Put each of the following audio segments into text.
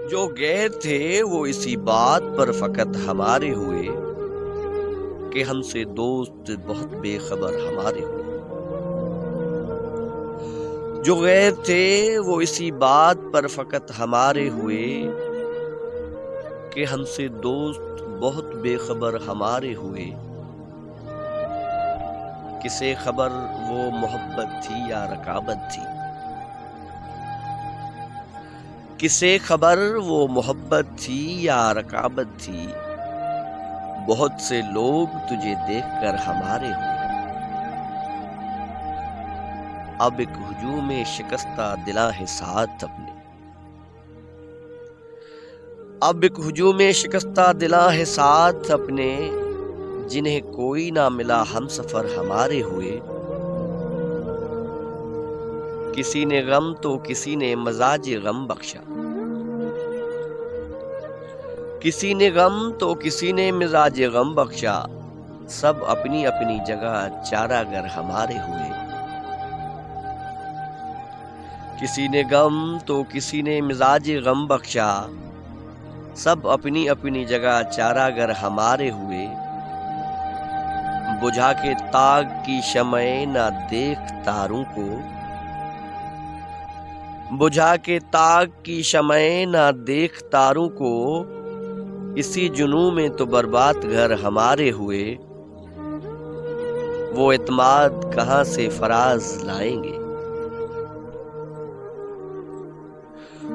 جو غیر تھے وہ اسی بات پر فقط ہمارے ہوئے کہ ہم سے دوست بہت بے خبر ہمارے ہوئے۔ جو غیر تھے وہ اسی بات پر فقط ہمارے ہوئے کہ ہم سے دوست بہت بے خبر ہمارے ہوئے۔ کسے خبر وہ محبت تھی یا رقابت تھی، کسے خبر وہ محبت تھی یا رقابت تھی، بہت سے لوگ تجھے دیکھ کر ہمارے ہوئے۔ اب ایک ہجوم شکستہ دلاں ہے ساتھ اپنے، اب ایک ہجوم شکستہ دلاں ہے ساتھ اپنے، جنہیں کوئی نہ ملا ہم سفر ہمارے ہوئے۔ کسی نے غم تو کسی نے مزاج غم بخشا، کسی نے غم تو کسی نے مزاج غم بخشا، سب اپنی اپنی جگہ چارہ گر ہمارے ہوئے۔ کسی نے غم تو کسی نے مزاج غم بخشا، سب اپنی اپنی جگہ چارہ گر ہمارے ہوئے۔ بجھا کے تاگ کی شمع نہ دیکھ تاروں کو، بجھا کے تاگ کی شمع نہ دیکھ تاروں کو، اسی جنوں میں تو برباد گھر ہمارے ہوئے۔ وہ اعتماد کہاں سے فراز لائیں گے،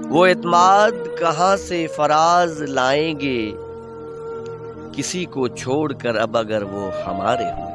وہ اعتماد کہاں سے فراز لائیں گے، کسی کو چھوڑ کر اب اگر وہ ہمارے ہوئے۔